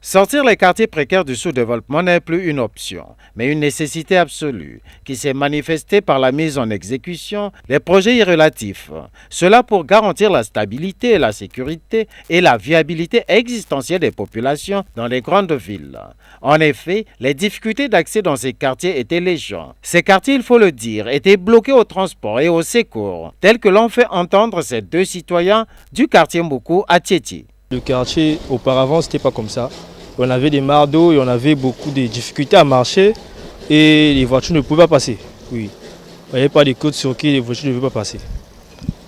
Sortir les quartiers précaires du sous-développement n'est plus une option, mais une nécessité absolue, qui s'est manifestée par la mise en exécution des projets irrélatifs. Cela pour garantir la stabilité, la sécurité et la viabilité existentielle des populations dans les grandes villes. En effet, les difficultés d'accès dans ces quartiers étaient légion. Ces quartiers, il faut le dire, étaient bloqués au transport et au secours, tel que l'ont fait entendre ces deux citoyens du quartier Mboukou à Tieti. Le quartier, auparavant, c'était pas comme ça. On avait des mares d'eau et on avait beaucoup de difficultés à marcher et les voitures ne pouvaient pas passer. Oui. Il n'y avait pas de côtes sur qui les voitures ne pouvaient pas passer.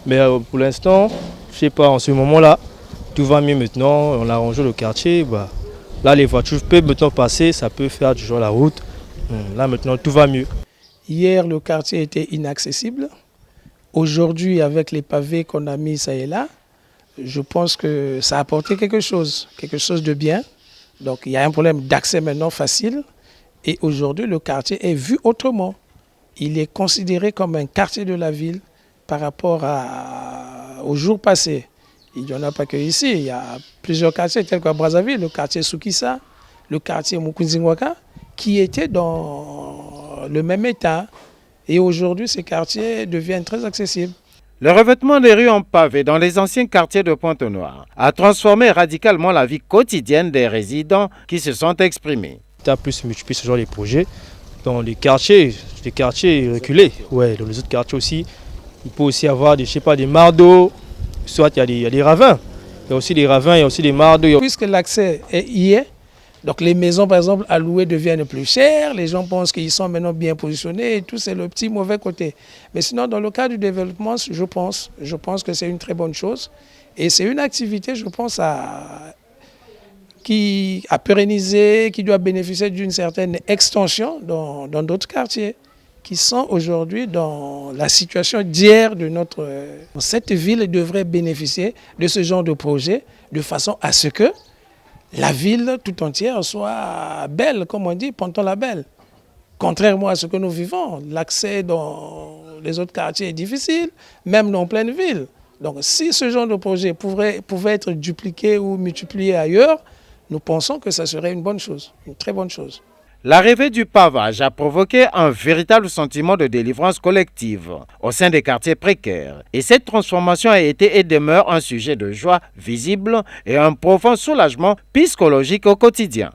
Mais pour l'instant, je sais pas, en ce moment-là, tout va mieux maintenant. On a arrangé le quartier. Là, les voitures peuvent maintenant passer, ça peut faire du genre la route. Là, maintenant, tout va mieux. Hier, le quartier était inaccessible. Aujourd'hui, avec les pavés qu'on a mis ça et là, je pense que ça a apporté quelque chose de bien. Donc il y a un problème d'accès maintenant facile et aujourd'hui le quartier est vu autrement. Il est considéré comme un quartier de la ville par rapport aux jours passés. Il n'y en a pas que ici, il y a plusieurs quartiers tels qu'à Brazzaville, le quartier Soukissa, le quartier Mukunzingwaka, qui étaient dans le même état. Et aujourd'hui ces quartiers deviennent très accessibles. Le revêtement des rues en pavé dans les anciens quartiers de Pointe-Noire a transformé radicalement la vie quotidienne des résidents qui se sont exprimés. L'État plus multiplie ce genre de projets dans les quartiers reculés. Ouais, dans les autres quartiers aussi, il peut aussi avoir des mares d'eau, soit il y a des ravins. Il y a aussi des ravins, il y a aussi des mares d'eau. Puisque l'accès y est, donc les maisons par exemple à louer deviennent plus chères, les gens pensent qu'ils sont maintenant bien positionnés et tout, c'est le petit mauvais côté. Mais sinon dans le cas du développement, je pense que c'est une très bonne chose et c'est une activité je pense à pérenniser, qui doit bénéficier d'une certaine extension dans d'autres quartiers qui sont aujourd'hui dans la situation d'hier de notre... Cette ville devrait bénéficier de ce genre de projet de façon à ce que la ville tout entière soit belle, comme on dit, Ponton la belle. Contrairement à ce que nous vivons, l'accès dans les autres quartiers est difficile, même dans pleine ville. Donc si ce genre de projet pouvait être dupliqué ou multiplié ailleurs, nous pensons que ça serait une bonne chose, une très bonne chose. L'arrivée du pavage a provoqué un véritable sentiment de délivrance collective au sein des quartiers précaires. Et cette transformation a été et demeure un sujet de joie visible et un profond soulagement psychologique au quotidien.